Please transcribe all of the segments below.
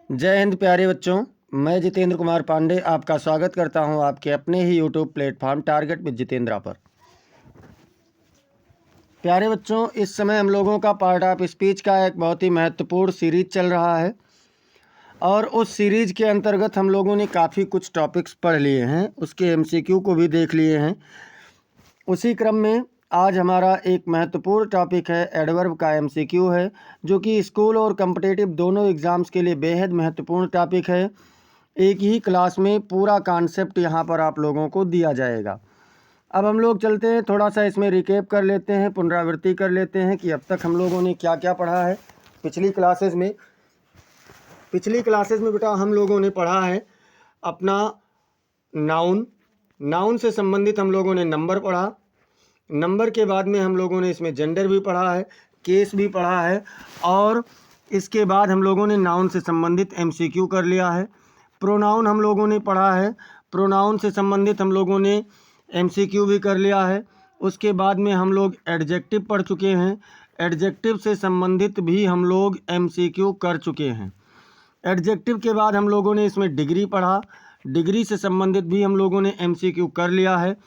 जय हिंद प्यारे बच्चों। मैं जितेंद्र कुमार पांडे आपका स्वागत करता हूं आपके अपने ही YouTube platform target with Jitendra पर। प्यारे बच्चों, इस समय हम लोगों का पार्ट ऑफ स्पीच का एक बहुत ही महत्वपूर्ण सीरीज चल रहा है और उस सीरीज के अंतर्गत हम लोगों ने काफ़ी कुछ टॉपिक्स पढ़ लिए हैं, उसके एमसीक्यू को भी देख लिए हैं। उसी क्रम में आज हमारा एक महत्वपूर्ण टॉपिक है एडवर्ब का एमसीक्यू है, जो कि स्कूल और कॉम्पिटिटिव दोनों एग्ज़ाम्स के लिए बेहद महत्वपूर्ण टॉपिक है। एक ही क्लास में पूरा कॉन्सेप्ट यहाँ पर आप लोगों को दिया जाएगा। अब हम लोग चलते हैं, थोड़ा सा इसमें रिकेप कर लेते हैं, पुनरावृत्ति कर लेते हैं कि अब तक हम लोगों ने क्या क्या पढ़ा है पिछली क्लासेस में। बेटा हम लोगों ने पढ़ा है अपना नाउन से संबंधित हम लोगों ने नंबर पढ़ा। नंबर के बाद में हम लोगों ने इसमें जेंडर भी पढ़ा है, केस भी पढ़ा है, और इसके बाद हम लोगों ने नाउन से संबंधित एमसीक्यू कर लिया है। प्रोनाउन हम लोगों ने पढ़ा है, प्रोनाउन से संबंधित हम लोगों ने एमसीक्यू भी कर लिया है। उसके बाद में हम लोग एडजेक्टिव पढ़ चुके हैं, एडजेक्टिव से संबंधित भी हम लोग एमसीक्यू कर चुके हैं। एडजेक्टिव के बाद हम लोगों ने इसमें डिग्री पढ़ा, डिग्री से संबंधित भी हम लोगों ने एमसीक्यू कर लिया है।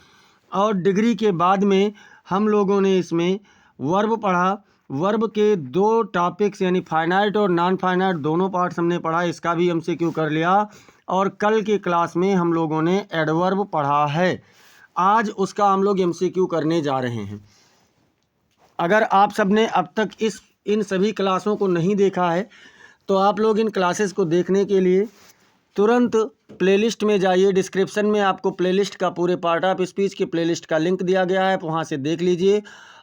और डिग्री के बाद में हम लोगों ने इसमें वर्ब पढ़ा। वर्ब के दो टॉपिक्स यानी फाइनाइट और नॉन फाइनाइट दोनों पार्ट्स हमने पढ़ा, इसका भी एमसीक्यू कर लिया। और कल के क्लास में हम लोगों ने एडवर्ब पढ़ा है, आज उसका हम लोग एमसीक्यू करने जा रहे हैं। अगर आप सब ने अब तक इन सभी क्लासों को नहीं देखा है तो आप लोग इन क्लासेस को देखने के लिए तुरंत प्लेलिस्ट में जाइए। डिस्क्रिप्शन में आपको प्लेलिस्ट का पूरे पार्ट ऑफ स्पीच के प्लेलिस्ट का लिंक दिया गया है, वहाँ से देख लीजिए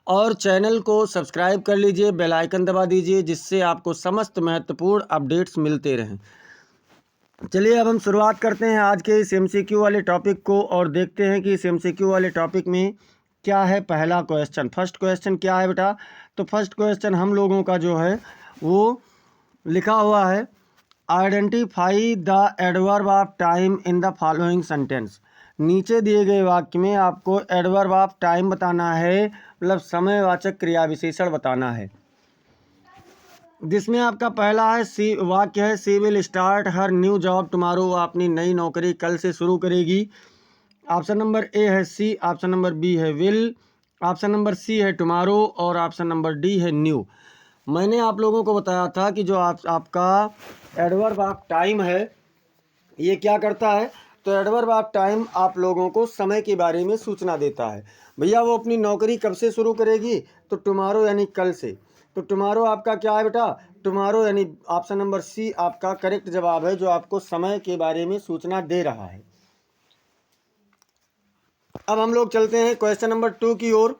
और चैनल को सब्सक्राइब कर लीजिए, बेल आइकन दबा दीजिए, जिससे आपको समस्त महत्वपूर्ण अपडेट्स मिलते रहें। चलिए अब हम शुरुआत करते हैं आज के इस एमसीक्यू वाले टॉपिक को और देखते हैं कि इस एमसीक्यू वाले टॉपिक में क्या है। पहला क्वेश्चन, फर्स्ट क्वेश्चन क्या है बेटा? तो फर्स्ट क्वेश्चन हम लोगों का जो है वो लिखा हुआ है, identify the adverb of time in the following sentence. नीचे दिए गए वाक्य में आपको एडवर्ब ऑफ टाइम बताना है, मतलब समयवाचक क्रिया विशेषण बताना है। जिसमें आपका पहला है वाक्य है, she will start her new job tomorrow. वो अपनी नई नौकरी कल से शुरू करेगी। ऑप्शन नंबर ए है सी, ऑप्शन नंबर बी है विल, ऑप्शन नंबर सी है टुमारो और ऑप्शन नंबर डी है न्यू। मैंने आप लोगों को बताया था कि जो आपका एडवर्ब ऑफ टाइम है ये क्या करता है। तो एडवर्ब ऑफ टाइम आप लोगों को समय के बारे में सूचना देता है। भैया वो अपनी नौकरी कब से शुरू करेगी? तो टुमारो यानी कल से। तो टुमारो आपका क्या है बेटा? टुमारो यानी ऑप्शन नंबर सी आपका करेक्ट जवाब है, जो आपको समय के बारे में सूचना दे रहा है। अब हम लोग चलते हैं क्वेश्चन नंबर 2 की ओर।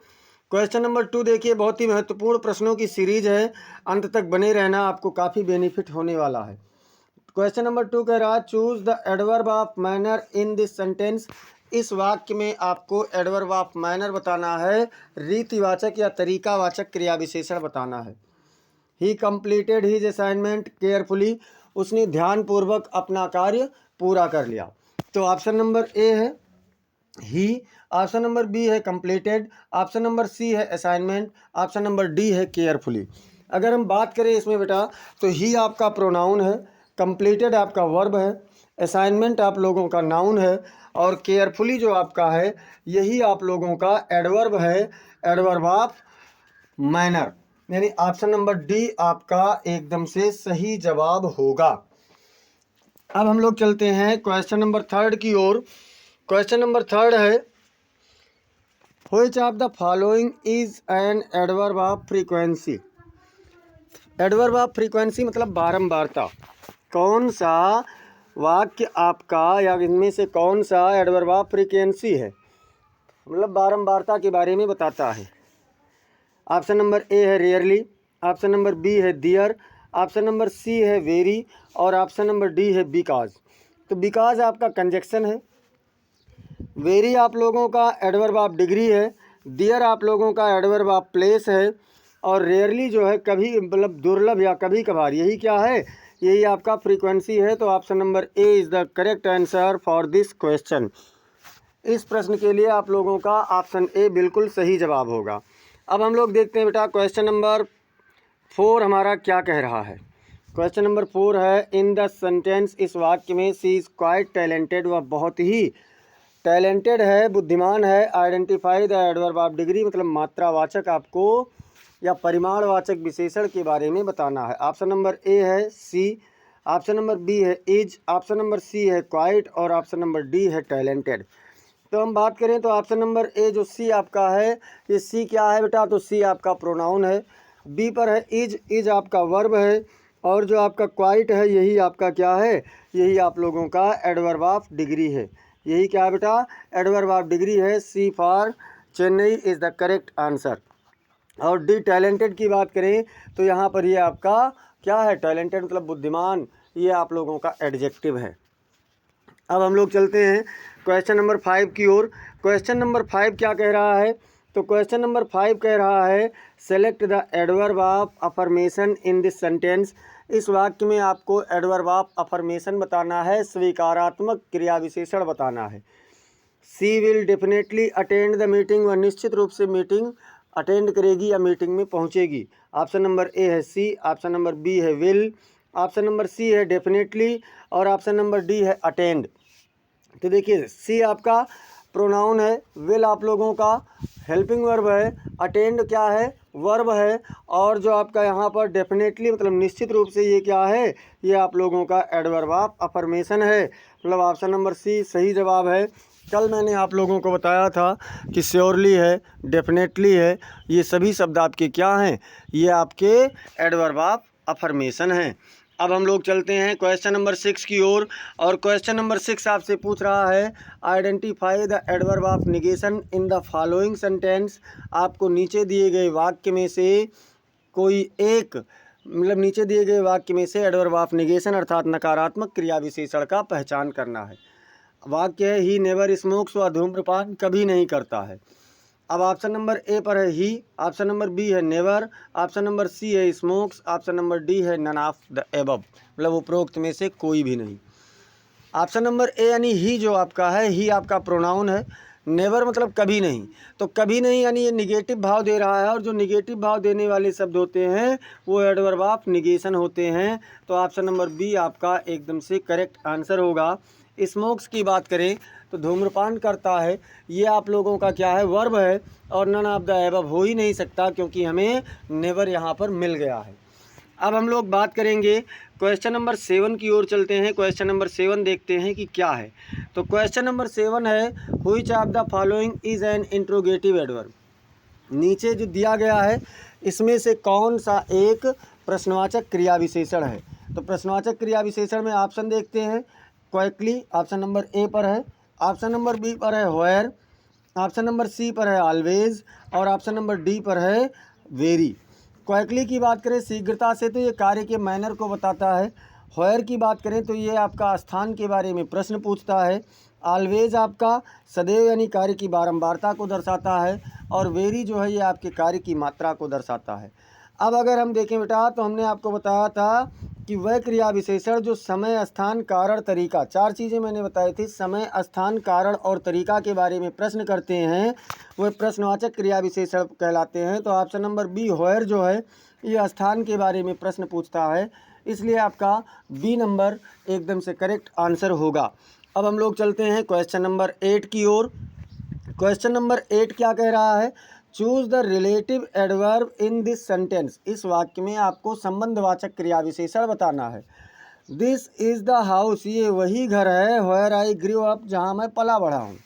क्वेश्चन नंबर 2 देखिए, बहुत ही महत्वपूर्ण प्रश्नों की सीरीज है, अंत तक बने रहना, आपको काफ़ी बेनिफिट होने वाला है। क्वेश्चन नंबर 2 कह रहा है, choose the adverb of manner in this sentence. इस वाक्य में आपको एडवर्ब ऑफ मैनर बताना है, रीतिवाचक या तरीकावाचक क्रिया विशेषण बताना है। ही कंप्लीटेड हिज असाइनमेंट केयरफुली। उसने ध्यानपूर्वक अपना कार्य पूरा कर लिया। तो ऑप्शन नंबर ए है ही, ऑप्शन नंबर बी है कंप्लीटेड, ऑप्शन नंबर सी है असाइनमेंट, ऑप्शन नंबर डी है केयरफुली। अगर हम बात करें इसमें बेटा, तो ही आपका प्रोनाउन है, कंप्लीटेड आपका वर्ब है, असाइनमेंट आप लोगों का नाउन है और केयरफुली जो आपका है यही आप लोगों का एडवर्ब है, एडवर्ब ऑफ मैनर। यानी ऑप्शन नंबर डी आपका एकदम से सही जवाब होगा। अब हम लोग चलते हैं क्वेश्चन नंबर 3 की ओर। क्वेश्चन नंबर 3 है, which of the following is an adverb of frequency. Adverb of frequency मतलब बारंबारता। कौन सा वाक्य आपका या इनमें से कौन सा एडवर्ब ऑफ फ्रीक्वेंसी है, मतलब बारंबारता के बारे में बताता है। ऑप्शन नंबर ए है रेयरली, ऑप्शन नंबर बी है दियर, ऑप्शन नंबर सी है वेरी और ऑप्शन नंबर डी है बिकॉज। तो बिकॉज आपका कंजक्शन है, वेरी आप लोगों का एडवर्ब ऑफ डिग्री है, दियर आप लोगों का एडवर्ब ऑफ प्लेस है और रेयरली जो है कभी मतलब दुर्लभ या कभी कभार, यही क्या है, यही आपका फ्रीक्वेंसी है। तो option number A is the correct answer for this question. इस प्रश्न के लिए आप लोगों का ऑप्शन ए बिल्कुल सही जवाब होगा। अब हम लोग देखते हैं बेटा क्वेश्चन नंबर 4 हमारा क्या कह रहा है। क्वेश्चन नंबर 4 है इन द सेंटेंस, इस वाक्य में सी इज़ क्वाइट टैलेंटेड, वह बहुत ही टैलेंटेड है, बुद्धिमान है। Identify the adverb of degree, मतलब मात्रावाचक आपको या परिमाणवाचक विशेषण के बारे में बताना है। ऑप्शन नंबर ए है सी, ऑप्शन नंबर बी है इज, ऑप्शन नंबर सी है क्वाइट और ऑप्शन नंबर डी है टैलेंटेड। तो हम बात करें तो ऑप्शन नंबर ए जो सी आपका है, ये सी क्या है बेटा, तो सी आपका प्रोनाउन है। बी पर है इज आपका वर्ब है, और जो आपका क्वाइट है यही आपका क्या है, यही आप लोगों का एडवर्ब ऑफ डिग्री है। यही क्या है बेटा, एडवर्ब ऑफ डिग्री है। C for Chennai is the correct answer. और डी टैलेंटेड की बात करें तो यहाँ पर ये आपका क्या है, टैलेंटेड मतलब बुद्धिमान, ये आप लोगों का एडजेक्टिव है। अब हम लोग चलते हैं क्वेश्चन नंबर 5 की ओर। क्वेश्चन नंबर 5 क्या कह रहा है, तो क्वेश्चन नंबर 5 कह रहा है select the adverb of affirmation in this sentence. इस वाक्य में आपको एडवर्ब ऑफ अफर्मेशन बताना है, स्वीकारात्मक क्रिया विशेषण बताना है। She will definitely attend the meeting, वह निश्चित रूप से मीटिंग अटेंड करेगी या मीटिंग में पहुंचेगी। ऑप्शन नंबर ए है सी, ऑप्शन नंबर बी है विल, ऑप्शन नंबर सी है डेफिनेटली और ऑप्शन नंबर डी है अटेंड। तो देखिए सी आपका प्रोनाउन है, विल आप लोगों का हेल्पिंग वर्ब है, अटेंड क्या है, वर्ब है, और जो आपका यहाँ पर डेफिनेटली मतलब निश्चित रूप से ये क्या है, ये आप लोगों का एडवर्ब ऑफ अफर्मेशन है। मतलब ऑप्शन नंबर सी सही जवाब है। कल मैंने आप लोगों को बताया था कि श्योरली है, डेफिनेटली है, ये सभी शब्द आपके क्या हैं, ये आपके एडवर्ब ऑफ अफर्मेशन हैं। अब हम लोग चलते हैं क्वेश्चन नंबर 6 की ओर, और क्वेश्चन नंबर 6 आपसे पूछ रहा है identify the adverb of negation in the following sentence. आपको नीचे दिए गए वाक्य में से कोई एक, मतलब नीचे दिए गए वाक्य में से एडवर्ब ऑफ निगेशन अर्थात नकारात्मक क्रिया विशेषण का पहचान करना है। वाक्य है ही नेवर स्मोक्स, वह धूम्रपान कभी नहीं करता है। अब ऑप्शन नंबर ए पर है ही, ऑप्शन नंबर बी है नेवर, ऑप्शन नंबर सी है स्मोक्स, ऑप्शन नंबर डी है नन ऑफ द एबव, मतलब उपरोक्त में से कोई भी नहीं। ऑप्शन नंबर ए यानी ही जो आपका है, ही आपका प्रोनाउन है, नेवर मतलब कभी नहीं, तो कभी नहीं यानी ये निगेटिव भाव दे रहा है, और जो निगेटिव भाव देने वाले शब्द होते हैं वो एडवर्ब ऑफ निगेशन होते हैं। तो ऑप्शन नंबर बी आपका एकदम से करेक्ट आंसर होगा। स्मोक्स की बात करें तो धूम्रपान करता है, ये आप लोगों का क्या है, वर्ब है, और नन ऑफ द एबव हो ही नहीं सकता क्योंकि हमें नेवर यहाँ पर मिल गया है। अब हम लोग बात करेंगे क्वेश्चन नंबर 7 की ओर चलते हैं। क्वेश्चन नंबर 7 देखते हैं कि क्या है। तो क्वेश्चन नंबर 7 है which of the following is an interrogative adverb. नीचे जो दिया गया है इसमें से कौन सा एक प्रश्नवाचक क्रिया विशेषण है। तो प्रश्नवाचक क्रिया विशेषण में ऑप्शन देखते हैं। क्विकली ऑप्शन नंबर ए पर है, ऑप्शन नंबर बी पर है व्हेयर, ऑप्शन नंबर सी पर है ऑलवेज, और ऑप्शन नंबर डी पर है वेरी। क्विकली की बात करें शीघ्रता से, तो ये कार्य के मैनर को बताता है। व्हेयर की बात करें तो ये आपका स्थान के बारे में प्रश्न पूछता है। ऑलवेज आपका सदैव यानी कार्य की बारंबारता को दर्शाता है, और वेरी जो है ये आपके कार्य की मात्रा को दर्शाता है। अब अगर हम देखें बेटा तो हमने आपको बताया था कि वह क्रिया विशेषण जो समय स्थान कारण तरीका, 4 चीज़ें मैंने बताई थी, समय स्थान कारण और तरीका के बारे में प्रश्न करते हैं, वह प्रश्नवाचक क्रिया विशेषण कहलाते हैं। तो ऑप्शन नंबर बी व्हेयर जो है ये स्थान के बारे में प्रश्न पूछता है, इसलिए आपका बी नंबर एकदम से करेक्ट आंसर होगा। अब हम लोग चलते हैं क्वेश्चन नंबर 8 की ओर। क्वेश्चन नंबर 8 क्या कह रहा है, choose the relative adverb in this sentence. इस वाक्य में आपको संबंधवाचक क्रिया विशेषण बताना है। दिस इज़ द हाउस, ये वही घर है, व्हेयर आई ग्रू अप, जहाँ मैं पला बढ़ा हूँ।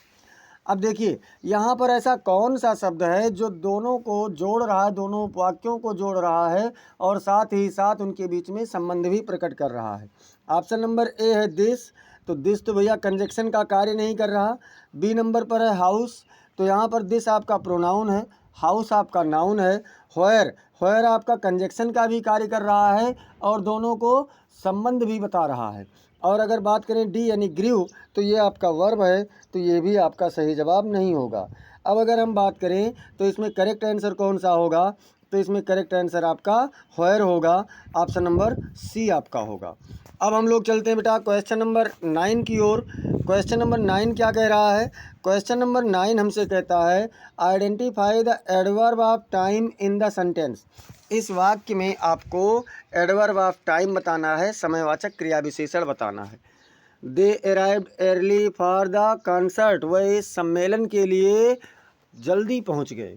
अब देखिए यहाँ पर ऐसा कौन सा शब्द है जो दोनों को जोड़ रहा है, दोनों वाक्यों को जोड़ रहा है, और साथ ही साथ उनके बीच में संबंध भी प्रकट कर रहा है। ऑप्शन नंबर ए है दिस, तो दिस तो भैया कंजक्शन का कार्य नहीं कर रहा। बी नंबर पर है हाउस, तो यहाँ पर दिस आपका प्रोनाउन है, हाउस आपका नाउन है। व्हेयर आपका कंजक्शन का भी कार्य कर रहा है और दोनों को संबंध भी बता रहा है। और अगर बात करें डी यानी ग्रीव, तो ये आपका वर्ब है, तो ये भी आपका सही जवाब नहीं होगा। अब अगर हम बात करें तो इसमें करेक्ट आंसर कौन सा होगा, तो इसमें करेक्ट आंसर आपका व्हेयर होगा, ऑप्शन नंबर सी आपका होगा। अब हम लोग चलते हैं बेटा क्वेश्चन नंबर 9 की ओर। क्वेश्चन नंबर 9 क्या कह रहा है, क्वेश्चन नंबर 9 हमसे कहता है identify the adverb of time in the sentence. इस वाक्य में आपको एडवर्ब ऑफ टाइम बताना है, समयवाचक क्रिया विशेषण बताना है। They arrived early for the concert, वह इस सम्मेलन के लिए जल्दी पहुंच गए,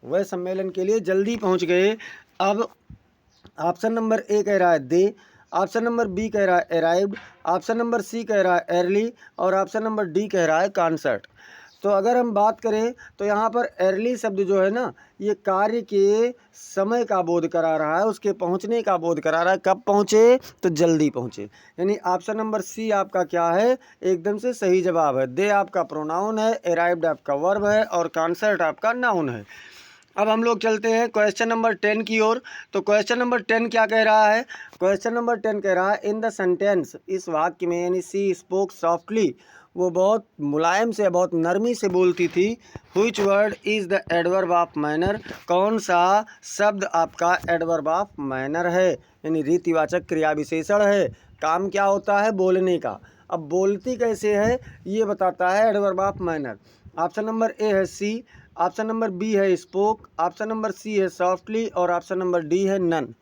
वह सम्मेलन के लिए जल्दी पहुंच गए। अब ऑप्शन नंबर ए कह रहा है दे, ऑप्शन नंबर बी कह रहा है अराइव्ड, ऑप्शन नंबर सी कह रहा है अर्ली और ऑप्शन नंबर डी कह रहा है कॉन्सर्ट। तो अगर हम बात करें तो यहाँ पर अर्ली शब्द जो है ना, ये कार्य के समय का बोध करा रहा है, उसके पहुँचने का बोध करा रहा है। कब पहुँचे? तो जल्दी पहुँचे। यानी ऑप्शन नंबर सी आपका क्या है? एकदम से सही जवाब है। दे आपका प्रोनाउन है, अराइव्ड आपका वर्ब है और कॉन्सर्ट आपका नाउन है। अब हम लोग चलते हैं क्वेश्चन नंबर 10 की ओर। तो क्वेश्चन नंबर 10 क्या कह रहा है? क्वेश्चन नंबर 10 कह रहा है इन द सेंटेंस, इस वाक्य में, यानी सी स्पोक सॉफ्टली, वो बहुत मुलायम से, बहुत नरमी से बोलती थी। Which word is the adverb of manner, कौन सा शब्द आपका एडवर्ब ऑफ मैनर है, यानी रीतिवाचक क्रिया विशेषण है। काम क्या होता है? बोलने का। अब बोलती कैसे है ये बताता है adverb of manner. Option number A है सी, ऑप्शन नंबर बी है स्पोक, ऑप्शन नंबर सी है सॉफ्टली और ऑप्शन नंबर डी है नन।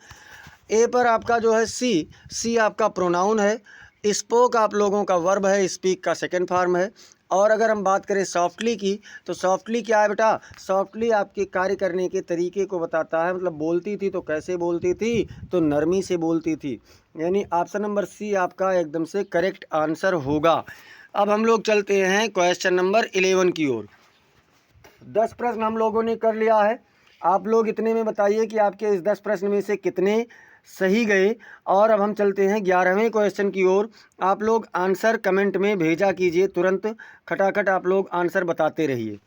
ए पर आपका जो है सी आपका प्रोनाउन है, स्पोक आप लोगों का वर्ब है, स्पीक का सेकंड फॉर्म है। और अगर हम बात करें सॉफ्टली की, तो सॉफ्टली क्या है बेटा? सॉफ्टली आपके कार्य करने के तरीके को बताता है। मतलब बोलती थी तो कैसे बोलती थी? तो नरमी से बोलती थी। यानी ऑप्शन नंबर सी आपका एकदम से करेक्ट आंसर होगा। अब हम लोग चलते हैं क्वेश्चन नंबर 11 की ओर। 10 प्रश्न हम लोगों ने कर लिया है। आप लोग इतने में बताइए कि आपके इस 10 प्रश्न में से कितने सही गए। और अब हम चलते हैं 11वें क्वेश्चन की ओर। आप लोग आंसर कमेंट में भेजा कीजिए, तुरंत खटाखट आप लोग आंसर बताते रहिए।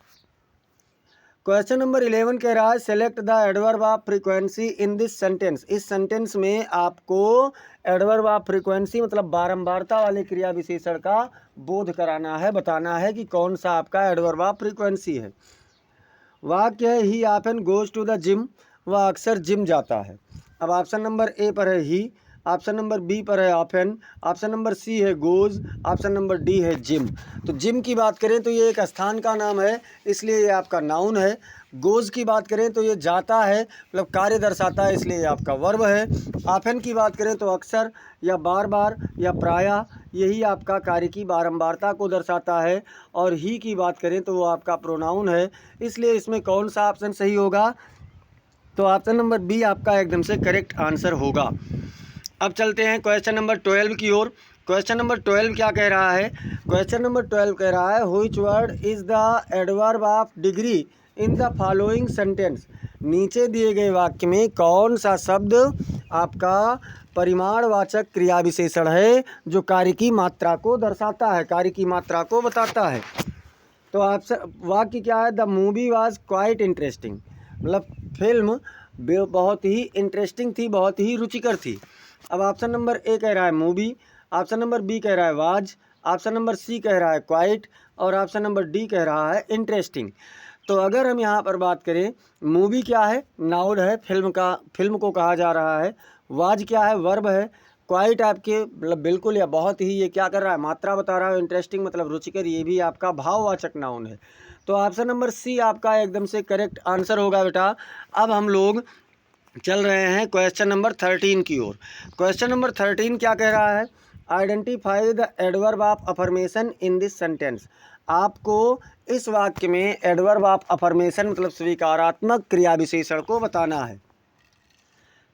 क्वेश्चन नंबर 11 कह रहा है select the adverb of frequency in this sentence. इस सेंटेंस में आपको एडवर्ब ऑफ फ्रीक्वेंसी मतलब बारंबारता वाले क्रिया विशेषण का बोध कराना है, बताना है कि कौन सा आपका एडवर्ब ऑफ फ्रीक्वेंसी है। वाक्य है he often goes to the gym, वह अक्सर जिम जाता है। अब ऑप्शन नंबर ए पर है ही, ऑप्शन नंबर बी पर है ऑफन, ऑप्शन नंबर सी है गोज, ऑप्शन नंबर डी है जिम। तो जिम की बात करें तो ये एक स्थान का नाम है, इसलिए ये आपका नाउन है। गोज की बात करें तो ये जाता है, मतलब कार्य दर्शाता है, इसलिए ये आपका वर्ब है। ऑफन की बात करें तो अक्सर या बार बार या प्रायः, यही आपका कार्य की बारंबारता को दर्शाता है। और ही की बात करें तो वो आपका प्रोनाउन है, इसलिए इसमें कौन सा ऑप्शन सही होगा? तो ऑप्शन नंबर बी आपका एकदम से करेक्ट आंसर होगा। अब चलते हैं क्वेश्चन नंबर 12 की ओर। क्वेश्चन नंबर 12 क्या कह रहा है? क्वेश्चन नंबर 12 कह रहा है which word is the adverb of degree in the following sentence. नीचे दिए गए वाक्य में कौन सा शब्द आपका परिमाणवाचक क्रिया विशेषण है जो कार्य की मात्रा को दर्शाता है, कार्य की मात्रा को बताता है। तो आपसे वाक्य क्या है? The movie was quite interesting, मतलब फिल्म बहुत ही इंटरेस्टिंग थी, बहुत ही रुचिकर थी। अब ऑप्शन नंबर ए कह रहा है मूवी, ऑप्शन नंबर बी कह रहा है वाज, ऑप्शन नंबर सी कह रहा है क्वाइट और ऑप्शन नंबर डी कह रहा है इंटरेस्टिंग। तो अगर हम यहाँ पर बात करें, मूवी क्या है? नाउन है, फिल्म को कहा जा रहा है। वाज क्या है? वर्ब है। क्वाइट आपके मतलब बिल्कुल या बहुत ही, ये क्या कर रहा है? मात्रा बता रहा है। इंटरेस्टिंग मतलब रुचिकर, ये भी आपका भाववाचक नाउन है। तो ऑप्शन नंबर सी आपका एकदम से करेक्ट आंसर होगा बेटा। अब हम लोग चल रहे हैं क्वेश्चन नंबर 13 की ओर। क्वेश्चन नंबर 13 क्या कह रहा है? Identify the adverb of affirmation in this sentence. आपको इस वाक्य में एडवर्ब ऑफ अफर्मेशन मतलब स्वीकारात्मक क्रिया विशेषण को बताना है।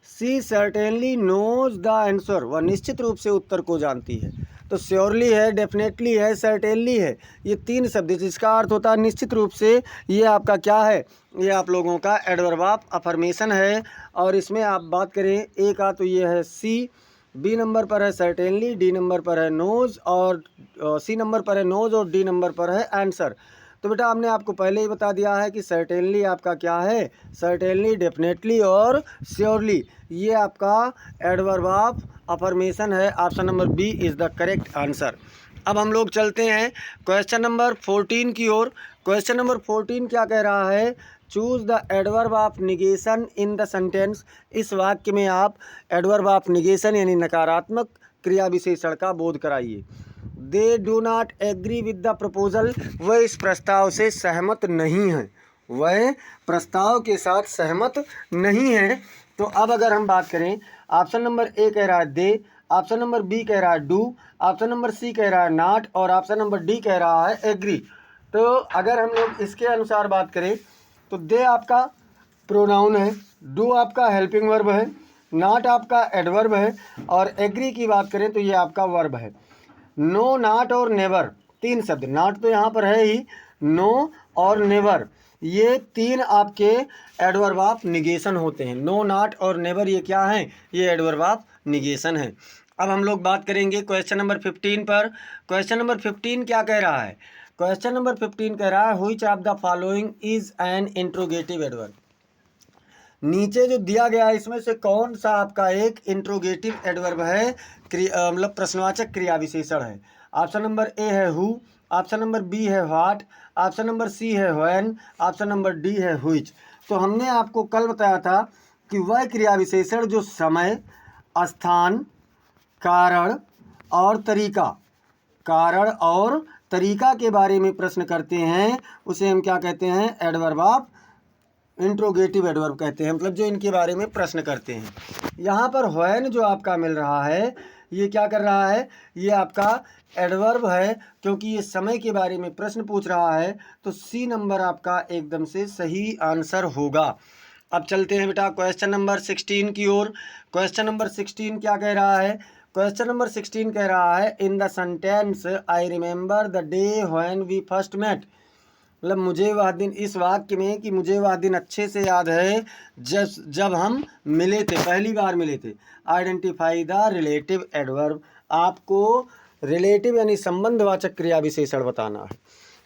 सी सर्टेनली नोज द आंसर, वह निश्चित रूप से उत्तर को जानती है। तो श्योरली है, डेफिनेटली है, सर्टेनली है, ये तीन शब्द जिसका अर्थ होता है निश्चित रूप से। ये आपका क्या है? ये आप लोगों का एडवर्ब ऑफ अफर्मेशन है। और इसमें आप बात करें ए का तो ये है सी, बी नंबर पर है सर्टेनली, डी नंबर पर है नोज और सी नंबर पर है नोज और डी नंबर पर है आंसर। तो बेटा हमने आपको पहले ही बता दिया है कि सर्टेनली आपका क्या है? सर्टेनली, डेफिनेटली और श्योरली, ये आपका एडवर्ब ऑफ अफर्मेशन है। Option number B is the correct answer. अब हम लोग चलते हैं क्वेश्चन नंबर 14 की ओर। क्वेश्चन नंबर 14 क्या कह रहा है? Choose the adverb of negation in the sentence. इस वाक्य में आप एडवर्ब ऑफ निगेशन यानी नकारात्मक क्रिया विशेषण का बोध कराइए। They do not agree with the proposal, वह इस प्रस्ताव से सहमत नहीं है, वह प्रस्ताव के साथ सहमत नहीं है। तो अब अगर हम बात करें, ऑप्शन नंबर ए कह रहा है दे, ऑप्शन नंबर बी कह रहा है डू, ऑप्शन नंबर सी कह रहा है नॉट और ऑप्शन नंबर डी कह रहा है एग्री। तो अगर हम लोग इसके अनुसार बात करें तो दे आपका प्रोनाउन है, डू आपका हेल्पिंग वर्ब है, नॉट आपका एडवर्ब है और एग्री की बात करें तो ये आपका वर्ब है। नो, नॉट और नेवर, तीन शब्द, नॉट तो यहाँ पर है ही, नो और नेवर, ये तीन आपके एडवर्ब ऑफ निगेशन होते हैं। नो, नॉट और नेवर ये क्या हैं? ये एडवर्ब ऑफ निगेशन है। अब हम लोग बात करेंगे क्वेश्चन नंबर 15 पर। क्वेश्चन नंबर 15 क्या कह रहा है? क्वेश्चन नंबर 15 कह रहा है which of the following is an interrogative adverb. नीचे जो दिया गया है इसमें से कौन सा आपका एक इंट्रोगेटिव एडवर्ब है, मतलब प्रश्नवाचक क्रिया विशेषण है। ऑप्शन नंबर ए है हु, ऑप्शन नंबर बी है व्हाट, ऑप्शन नंबर सी है व्हेन, ऑप्शन नंबर डी है व्हिच। तो हमने आपको कल बताया था कि वह क्रिया विशेषण जो समय, स्थान, कारण और तरीका के बारे में प्रश्न करते हैं उसे हम क्या कहते हैं? एडवर्ब ऑफ इंट्रोगेटिव एडवर्ब कहते हैं, मतलब जो इनके बारे में प्रश्न करते हैं। यहाँ पर व्हेन जो आपका मिल रहा है ये क्या कर रहा है? ये आपका एडवर्ब है, क्योंकि ये समय के बारे में प्रश्न पूछ रहा है। तो सी नंबर आपका एकदम से सही आंसर होगा। अब चलते हैं बेटा क्वेश्चन नंबर 16 की ओर। क्वेश्चन नंबर 16 क्या कह रहा है? क्वेश्चन नंबर 16 कह रहा है in the sentence I remember the day when we first met. मतलब मुझे वह दिन, इस वाक्य में कि मुझे वह दिन अच्छे से याद है जब हम मिले थे, पहली बार मिले थे। आइडेंटिफाई द रिलेटिव एडवर्ब, आपको रिलेटिव यानी संबंधवाचक क्रिया विशेषण बताना है।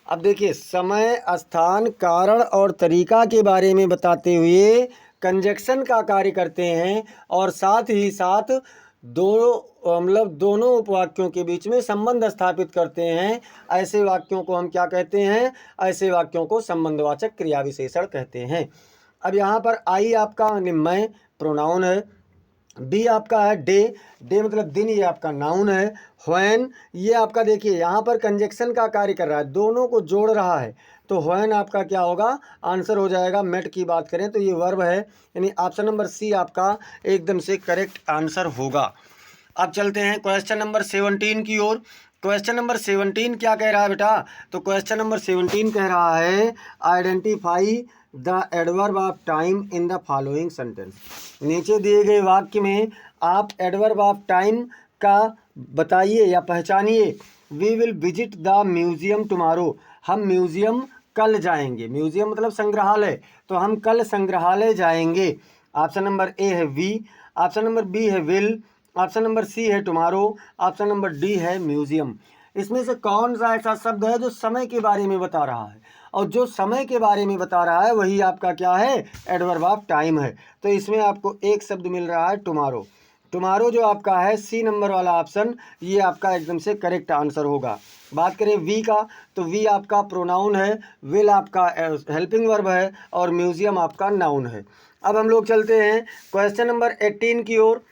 अब देखिए, समय, स्थान, कारण और तरीका के बारे में बताते हुए कंजक्शन का कार्य करते हैं और साथ ही साथ दोनों उपवाक्यों के बीच में संबंध स्थापित करते हैं। ऐसे वाक्यों को हम क्या कहते हैं? ऐसे वाक्यों को संबंधवाचक क्रिया विशेषण कहते हैं। अब यहाँ पर आई आपका मैं प्रोनाउन है, बी आपका है डे, डे मतलब दिन, ये आपका नाउन है। व्हेन ये आपका देखिए यहाँ पर कंजक्शन का कार्य कर रहा है, दोनों को जोड़ रहा है, तो व्हेन आपका क्या होगा? आंसर हो जाएगा। मेट की बात करें तो ये वर्ब है, यानी ऑप्शन नंबर सी आपका एकदम से करेक्ट आंसर होगा। अब चलते हैं क्वेश्चन नंबर 17 की ओर। क्वेश्चन नंबर 17 क्या कह रहा है बेटा? तो क्वेश्चन नंबर 17 कह रहा है identify the adverb of time in the following sentence. नीचे दिए गए वाक्य में आप एडवर्ब ऑफ टाइम का बताइए या पहचानिए। We will visit the museum tomorrow, हम म्यूजियम कल जाएंगे। म्यूजियम मतलब संग्रहालय, तो हम कल संग्रहालय जाएंगे। ऑप्शन नंबर ए है वी, ऑप्शन नंबर बी है विल, ऑप्शन नंबर सी है टुमारो, ऑप्शन नंबर डी है म्यूजियम। इसमें से कौन सा ऐसा शब्द है जो समय के बारे में बता रहा है? और जो समय के बारे में बता रहा है वही आपका क्या है? एडवर्ब ऑफ टाइम है। तो इसमें आपको एक शब्द मिल रहा है टुमारो। टुमारो जो आपका है सी नंबर वाला ऑप्शन, ये आपका एकदम से करेक्ट आंसर होगा। बात करें वी का, तो वी आपका प्रोनाउन है, विल आपका हेल्पिंग वर्ब है और म्यूजियम आपका नाउन है। अब हम लोग चलते हैं क्वेश्चन नंबर 18 की ओर।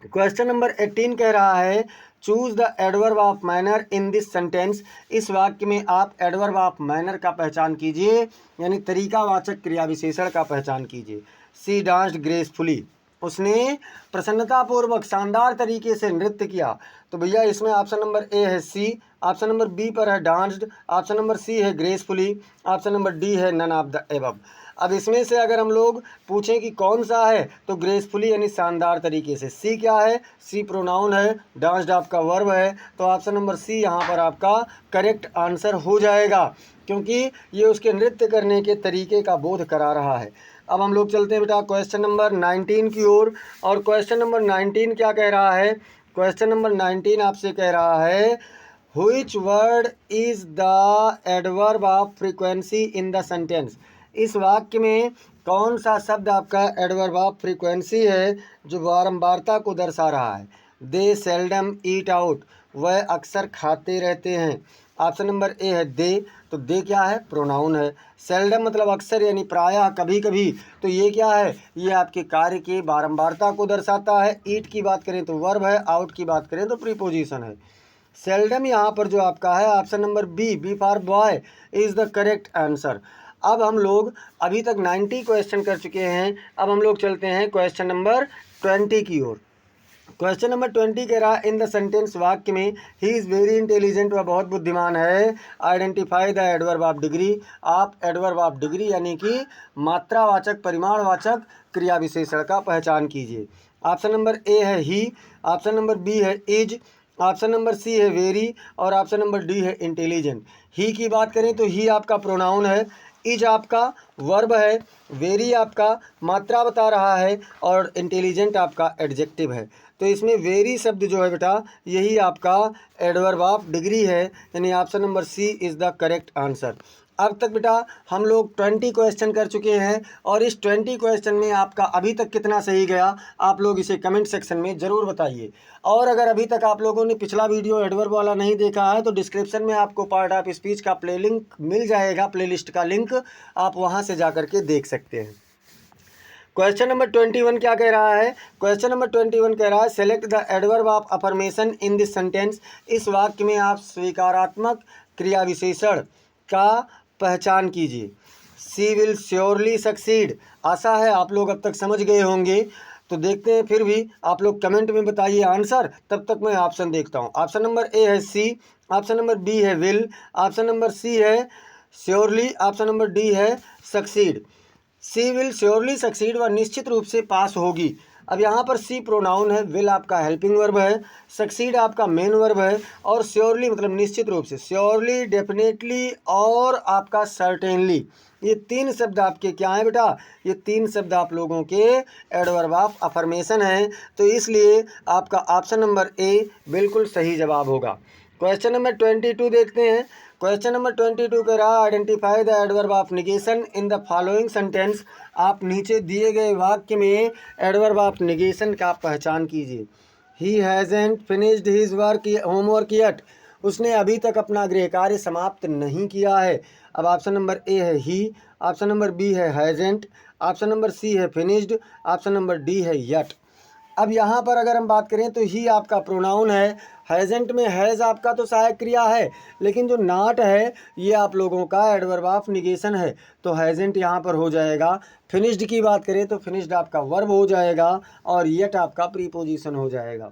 क्वेश्चन नंबर 18 कह रहा है choose the adverb of manner in this sentence. इस वाक्य में आप एडवर्ब ऑफ मैनर का पहचान कीजिए, यानी तरीकावाचक क्रिया विशेषण का पहचान कीजिए। सी डांस्ड ग्रेसफुली, उसने प्रसन्नतापूर्वक शानदार तरीके से नृत्य किया। तो भैया इसमें ऑप्शन नंबर ए है सी, ऑप्शन नंबर बी पर है डांस्ड, ऑप्शन नंबर सी है ग्रेसफुली, ऑप्शन नंबर डी है नन ऑफ द एबव। अब इसमें से अगर हम लोग पूछें कि कौन सा है, तो ग्रेसफुली यानी शानदार तरीके से। सी क्या है? सी प्रोनाउन है, डांस्ड आपका वर्ब है, तो ऑप्शन नंबर सी यहाँ पर आपका करेक्ट आंसर हो जाएगा, क्योंकि ये उसके नृत्य करने के तरीके का बोध करा रहा है। अब हम लोग चलते हैं बेटा क्वेश्चन नंबर 19 की ओर। और क्वेश्चन नंबर 19 क्या कह रहा है? क्वेश्चन नंबर 19 आपसे कह रहा है which word is the adverb of frequency in the sentence. इस वाक्य में कौन सा शब्द आपका एडवर्ब ऑफ फ्रीक्वेंसी है जो बारंबारता को दर्शा रहा है? दे सेल्डम ईट आउट, वह अक्सर खाते रहते हैं। ऑप्शन नंबर ए है दे, तो दे क्या है? प्रोनाउन है। सेल्डम मतलब अक्सर यानी प्रायः, कभी कभी, तो ये क्या है? ये आपके कार्य की बारंबारता को दर्शाता है। ईट की बात करें तो वर्ब है, आउट की बात करें तो प्रीपोजिशन है। सेल्डम यहाँ पर जो आपका है option number B, B for boy, is the correct answer. अब हम लोग अभी तक 90 क्वेश्चन कर चुके हैं। अब हम लोग चलते हैं क्वेश्चन नंबर 20 की ओर। क्वेश्चन नंबर 20 कह रहा है इन द सेंटेंस, वाक्य में ही इज़ वेरी इंटेलिजेंट, वह बहुत बुद्धिमान है, identify the adverb of degree. आप एडवर्ब ऑफ डिग्री यानी कि मात्रावाचक परिमाणवाचक क्रिया विशेषण का पहचान कीजिए। ऑप्शन नंबर ए है ही, ऑप्शन नंबर बी है इज, ऑप्शन नंबर सी है वेरी और ऑप्शन नंबर डी है इंटेलिजेंट। ही की बात करें तो ही आपका प्रोनाउन है, इज आपका वर्ब है, वेरी आपका मात्रा बता रहा है और इंटेलिजेंट आपका एडजेक्टिव है। तो इसमें वेरी शब्द जो है बेटा यही आपका एडवर्ब ऑफ डिग्री है, यानी option number C is the correct answer. अब तक बेटा हम लोग 20 क्वेश्चन कर चुके हैं और इस 20 क्वेश्चन में आपका अभी तक कितना सही गया आप लोग इसे कमेंट सेक्शन में ज़रूर बताइए। और अगर अभी तक आप लोगों ने पिछला वीडियो एडवर्ब वाला नहीं देखा है तो डिस्क्रिप्शन में आपको पार्ट ऑफ स्पीच का प्ले लिंक मिल जाएगा, प्लेलिस्ट का लिंक, आप वहाँ से जा करके देख सकते हैं। क्वेश्चन नंबर 21 क्या कह रहा है? क्वेश्चन नंबर 21 कह रहा है select the adverb of affirmation in this sentence. इस वाक्य में आप स्वीकारात्मक क्रिया विशेषण का पहचान कीजिए। सी विल श्योरली सक्सीड, आशा है आप लोग अब तक समझ गए होंगे। तो देखते हैं, फिर भी आप लोग कमेंट में बताइए आंसर, तब तक मैं ऑप्शन देखता हूँ। ऑप्शन नंबर ए है सी, ऑप्शन नंबर बी है विल, ऑप्शन नंबर सी है श्योरली, ऑप्शन नंबर डी है succeed. She will surely succeed, वह निश्चित रूप से पास होगी। अब यहाँ पर सी प्रोनाउन है, विल आपका हेल्पिंग वर्ब है, सक्सीड आपका मेन वर्ब है और श्योरली मतलब निश्चित रूप से, श्योरली, डेफिनेटली और आपका सर्टेनली, ये तीन शब्द आपके क्या हैं बेटा? ये तीन शब्द आप लोगों के एडवर्ब ऑफ अफर्मेशन हैं। तो इसलिए आपका ऑप्शन नंबर ए बिल्कुल सही जवाब होगा। क्वेश्चन नंबर 22 देखते हैं। क्वेश्चन नंबर 22 कह रहा है identify the adverb of negation in the following sentence. आप नीचे दिए गए वाक्य में एडवर्ब ऑफ निगेशन का पहचान कीजिए। He hasn't finished his work homework yet, उसने अभी तक अपना गृह कार्य समाप्त नहीं किया है। अब ऑप्शन नंबर ए है ही, ऑप्शन नंबर बी है हैज़ेंट, ऑप्शन नंबर सी है फिनिश्ड, ऑप्शन नंबर डी है येट। अब यहाँ पर अगर हम बात करें तो ही आपका प्रोनाउन है, हैजेंट में हैज़ आपका तो सहायक क्रिया है, लेकिन जो नॉट है ये आप लोगों का एडवर्ब ऑफ निगेशन है, तो हैजेंट यहाँ पर हो जाएगा। फिनिश्ड की बात करें तो फिनिश्ड आपका वर्ब हो जाएगा और येट आपका प्रीपोजिशन हो जाएगा।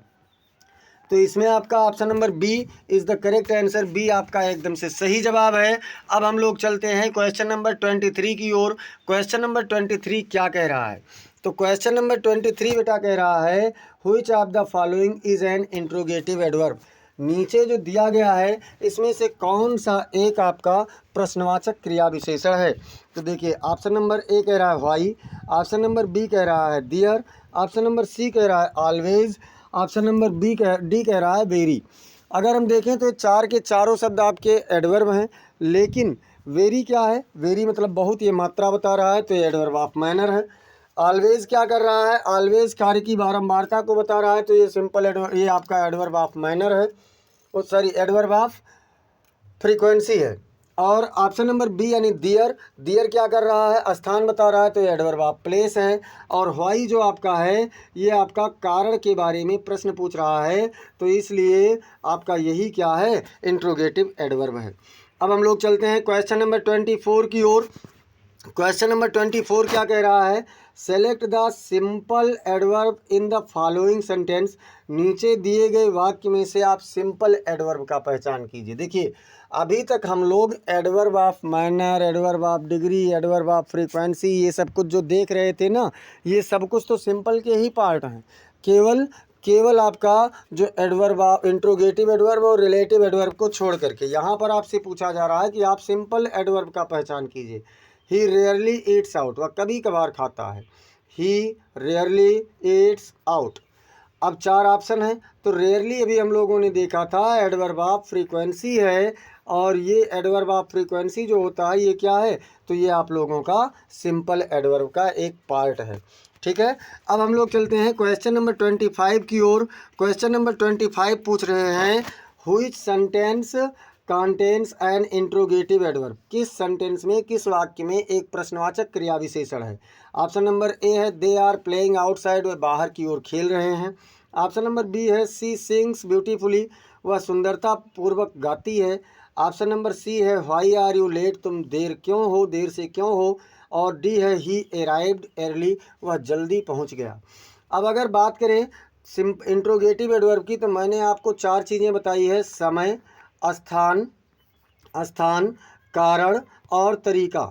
तो इसमें आपका option number B is the correct answer, B आपका एकदम से सही जवाब है। अब हम लोग चलते हैं क्वेश्चन नंबर 23 की ओर। क्वेश्चन नंबर 23 क्या कह रहा है? तो क्वेश्चन नंबर 23 बेटा कह रहा है which of the following is an interrogative adverb. नीचे जो दिया गया है इसमें से कौन सा एक आपका प्रश्नवाचक क्रिया विशेषण है? तो देखिए ऑप्शन नंबर ए कह रहा है व्हाई, ऑप्शन नंबर बी कह रहा है डियर, ऑप्शन नंबर सी कह रहा है ऑलवेज, ऑप्शन नंबर डी कह रहा है वेरी। अगर हम देखें तो चार के चारों शब्द आपके एडवर्ब हैं, लेकिन वेरी क्या है? वेरी मतलब बहुत, ये मात्रा बता रहा है तो ये एडवर्ब ऑफ मैनर है। ऑलवेज क्या कर रहा है? ऑलवेज कार्य की बारंबारता को बता रहा है तो ये सिंपल ये आपका एडवर्ब ऑफ मैनर है, वो सॉरी एडवर्ब ऑफ फ्रीक्वेंसी है। और ऑप्शन नंबर बी यानी दियर, दियर क्या कर रहा है? स्थान बता रहा है तो ये एडवर्ब ऑफ प्लेस है। और व्हाई जो आपका है ये आपका कारण के बारे में प्रश्न पूछ रहा है, तो इसलिए आपका यही क्या है? इंट्रोगेटिव एडवर्ब है। अब हम लोग चलते हैं क्वेश्चन नंबर 24 की ओर। क्वेश्चन नंबर 24 क्या कह रहा है? Select the simple adverb in the following sentence. नीचे दिए गए वाक्य में से आप सिंपल एडवर्ब का पहचान कीजिए। देखिए अभी तक हम लोग adverb of manner, adverb of degree, adverb of frequency, ये सब कुछ जो देख रहे थे ना, ये सब कुछ तो सिंपल के ही पार्ट हैं। केवल आपका जो एडवर्ब ऑफ इंट्रोगेटिव एडवर्ब और रिलेटिव एडवर्ब को छोड़ करके यहाँ पर आपसे पूछा जा रहा है कि आप सिंपल एडवर्ब का पहचान कीजिए। ही रेयरली ईट्स आउट, वह कभी कभार खाता है। ही रेयरली ईट्स आउट। अब चार ऑप्शन हैं, तो रेयरली अभी हम लोगों ने देखा था एडवर्ब ऑफ फ्रीक्वेंसी है, और ये एडवर्ब ऑफ फ्रीक्वेंसी जो होता है ये क्या है? तो ये आप लोगों का सिंपल एडवर्ब का एक पार्ट है। ठीक है, अब हम लोग चलते हैं क्वेश्चन नंबर 25 की ओर। क्वेश्चन नंबर 25 पूछ रहे हैं which sentence contains an interrogative adverb. किस सेंटेंस में, किस वाक्य में एक प्रश्नवाचक क्रिया विशेषण है? ऑप्शन नंबर ए है दे आर प्लेइंग आउटसाइड, वे बाहर की ओर खेल रहे हैं। ऑप्शन नंबर बी है सी सिंग्स ब्यूटीफुली, वह सुंदरता पूर्वक गाती है। ऑप्शन नंबर सी है व्हाई आर यू लेट, तुम देर क्यों हो, देर से क्यों हो। और डी है ही अराइव्ड अर्ली, वह जल्दी पहुंच गया। अब अगर बात करें इंट्रोगेटिव एडवर्ब की, तो मैंने आपको 4 चीज़ें बताई है, समय, स्थान, कारण और तरीका।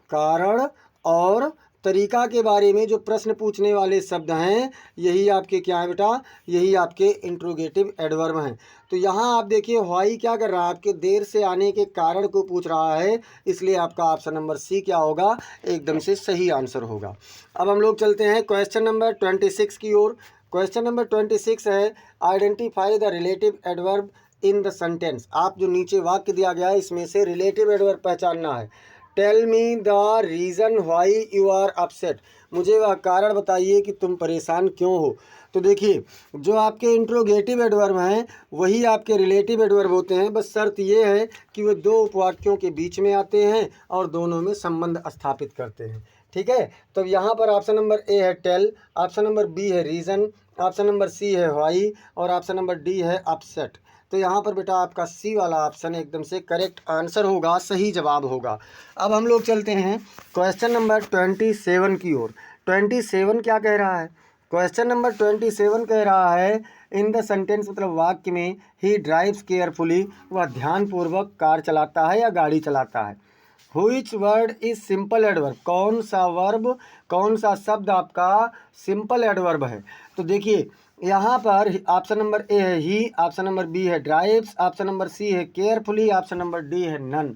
कारण और तरीका के बारे में जो प्रश्न पूछने वाले शब्द हैं, यही आपके क्या है बेटा, यही आपके इंट्रोगेटिव एडवर्ब हैं। तो यहाँ आप देखिए व्हाई क्या कर रहा है, आपके देर से आने के कारण को पूछ रहा है, इसलिए आपका ऑप्शन नंबर सी क्या होगा, एकदम से सही आंसर होगा। अब हम लोग चलते हैं क्वेश्चन नंबर 26 की ओर। क्वेश्चन नंबर 26 है identify the relative adverb in the sentence. आप जो नीचे वाक्य दिया गया है इसमें से रिलेटिव एडवर्ब पहचानना है। Tell me the reason why you are upset, मुझे वह कारण बताइए कि तुम परेशान क्यों हो। तो देखिए जो आपके इंट्रोगेटिव एडवर्ब हैं वही आपके रिलेटिव एडवर्ब होते हैं, बस शर्त ये है कि वे दो उपवाक्यों के बीच में आते हैं और दोनों में संबंध स्थापित करते हैं। ठीक है, तो यहाँ पर ऑप्शन नंबर ए है टेल, ऑप्शन नंबर बी है रीज़न, ऑप्शन नंबर सी है व्हाई और ऑप्शन नंबर डी है अपसेट। तो यहाँ पर बेटा आपका सी वाला ऑप्शन एकदम से करेक्ट आंसर होगा, सही जवाब होगा। अब हम लोग चलते हैं क्वेश्चन नंबर 27 की ओर। 27 क्या कह रहा है, क्वेश्चन नंबर 27 कह रहा है इन द सेंटेंस, मतलब वाक्य में, ही ड्राइव्स केयरफुली, वह ध्यानपूर्वक कार चलाता है या गाड़ी चलाता है। Which word is simple adverb, कौन सा वर्ब, कौन सा शब्द आपका सिंपल एडवर्ब है। तो देखिए यहाँ पर ऑप्शन नंबर ए है ही, ऑप्शन नंबर बी है ड्राइव्स, ऑप्शन नंबर सी है केयरफुली, ऑप्शन नंबर डी है नन।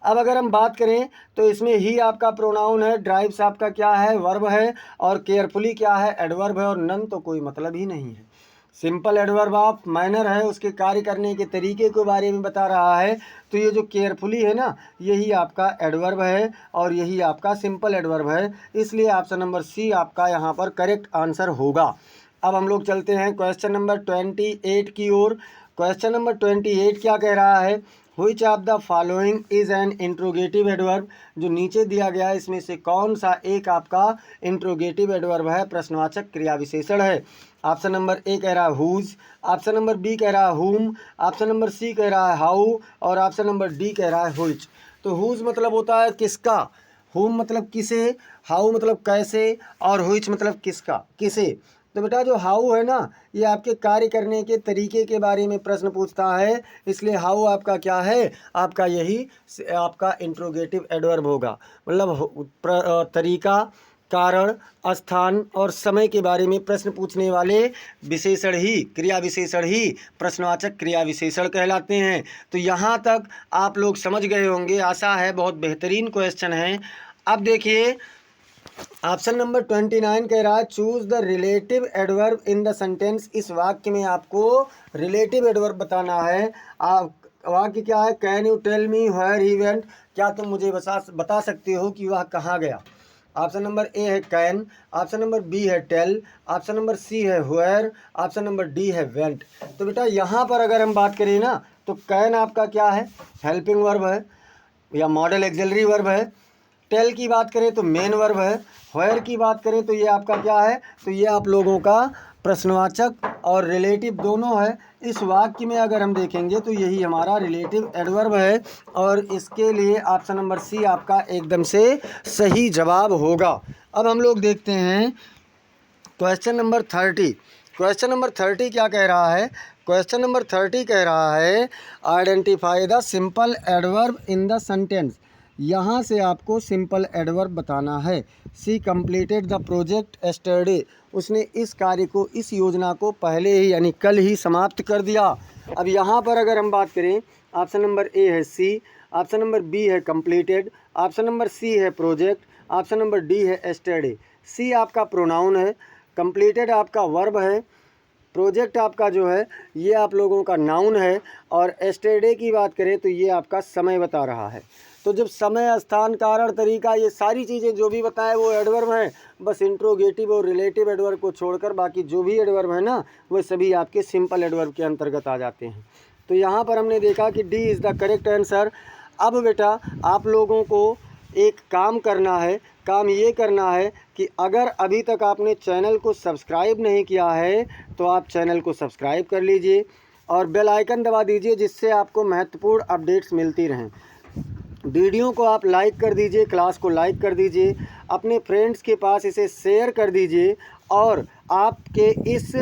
अब अगर हम बात करें तो इसमें ही आपका प्रोनाउन है, ड्राइव्स आपका क्या है, वर्ब है, और केयरफुली क्या है, एडवर्ब है, और नन तो कोई मतलब ही नहीं है। सिंपल एडवर्ब ऑफ मैनर है, उसके कार्य करने के तरीके के बारे में बता रहा है। तो ये जो केयरफुली है ना, यही आपका एडवर्ब है और यही आपका सिंपल एडवर्ब है, इसलिए ऑप्शन नंबर सी आपका यहाँ पर करेक्ट आंसर होगा। अब हम लोग चलते हैं क्वेश्चन नंबर 28 की ओर। क्वेश्चन नंबर 28 क्या कह रहा है, which of the following is an interrogative adverb, जो नीचे दिया गया है इसमें से कौन सा एक आपका इंट्रोगेटिव एडवर्ब है, प्रश्नवाचक क्रिया विशेषण है। ऑप्शन नंबर ए कह रहा है हुज, ऑप्शन नंबर बी कह रहा है हुम, ऑप्शन नंबर सी कह रहा है हाउ और ऑप्शन नंबर डी कह रहा है व्हिच। तो हुज मतलब होता है किसका, हुम मतलब किसे, हाउ मतलब कैसे और व्हिच मतलब किसका, किसे। तो बेटा जो हाउ है ना, ये आपके कार्य करने के तरीके के बारे में प्रश्न पूछता है, इसलिए हाउ आपका क्या है, आपका यही आपका इंट्रोगेटिव एडवर्ब होगा। मतलब तरीका, कारण, स्थान और समय के बारे में प्रश्न पूछने वाले विशेषण ही, क्रिया विशेषण ही प्रश्नवाचक क्रिया विशेषण कहलाते हैं। तो यहाँ तक आप लोग समझ गए होंगे, आशा है, बहुत बेहतरीन क्वेश्चन है। अब देखिए ऑप्शन नंबर 29 कह रहा है choose the relative adverb in the sentence. इस वाक्य में आपको रिलेटिव एडवर्ब बताना है। आप वाक्य क्या है, can you tell me where he went, क्या तुम मुझे बता सकते हो कि वह कहाँ गया। ऑप्शन नंबर ए है कैन, ऑप्शन नंबर बी है टेल, ऑप्शन नंबर सी है वेयर, ऑप्शन नंबर डी है वेंट। तो बेटा यहाँ पर अगर हम बात करें ना, तो कैन आपका क्या है, हेल्पिंग वर्ब है या मॉडल एक्सिलरी वर्ब है। टेल की बात करें तो मेन वर्ब है। वेयर की बात करें तो ये आपका क्या है, तो ये आप लोगों का प्रश्नवाचक और रिलेटिव दोनों है। इस वाक्य में अगर हम देखेंगे तो यही हमारा रिलेटिव एडवर्ब है और इसके लिए ऑप्शन नंबर सी आपका एकदम से सही जवाब होगा। अब हम लोग देखते हैं क्वेश्चन नंबर 30। क्वेश्चन नंबर 30 क्या कह रहा है, क्वेश्चन नंबर 30 कह रहा है identify the simple adverb in the sentence. यहाँ से आपको सिंपल एडवर्ब बताना है। सी कंप्लीटेड द प्रोजेक्ट एस्टरडे, उसने इस कार्य को, इस योजना को पहले ही यानी कल ही समाप्त कर दिया। अब यहाँ पर अगर हम बात करें, ऑप्शन नंबर ए है सी, ऑप्शन नंबर बी है कंप्लीटेड, ऑप्शन नंबर सी है प्रोजेक्ट, ऑप्शन नंबर डी है एस्टरडे। सी आपका प्रोनाउन है, कंप्लीटेड आपका वर्ब है, प्रोजेक्ट आपका जो है ये आप लोगों का नाउन है और एस्टरडे की बात करें तो ये आपका समय बता रहा है। तो जब समय, स्थान, कारण, तरीका, ये सारी चीज़ें जो भी बताए वो एडवर्ब हैं, बस इंट्रोगेटिव और रिलेटिव एडवर्ब को छोड़कर बाकी जो भी एडवर्ब है ना, वो सभी आपके सिंपल एडवर्ब के अंतर्गत आ जाते हैं। तो यहाँ पर हमने देखा कि D is the correct answer. अब बेटा आप लोगों को एक काम करना है, काम ये करना है कि अगर अभी तक आपने चैनल को सब्सक्राइब नहीं किया है तो आप चैनल को सब्सक्राइब कर लीजिए, और बेल आइकन दबा दीजिए, जिससे आपको महत्वपूर्ण अपडेट्स मिलती रहें। वीडियो को आप लाइक कर दीजिए, क्लास को लाइक कर दीजिए, अपने फ्रेंड्स के पास इसे शेयर कर दीजिए। और आपके इस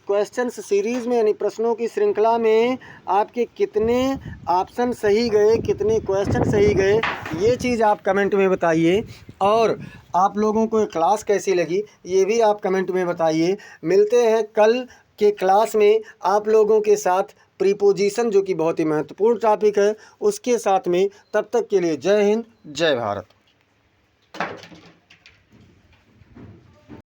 क्वेश्चन सीरीज़ में, यानी प्रश्नों की श्रृंखला में आपके कितने ऑप्शन सही गए, कितने क्वेश्चन सही गए, ये चीज़ आप कमेंट में बताइए। और आप लोगों को ये क्लास कैसी लगी, ये भी आप कमेंट में बताइए। मिलते हैं कल के क्लास में आप लोगों के साथ प्रीपोजिशन, जो कि बहुत ही महत्वपूर्ण टॉपिक है, उसके साथ में। तब तक के लिए जय हिंद, जय भारत।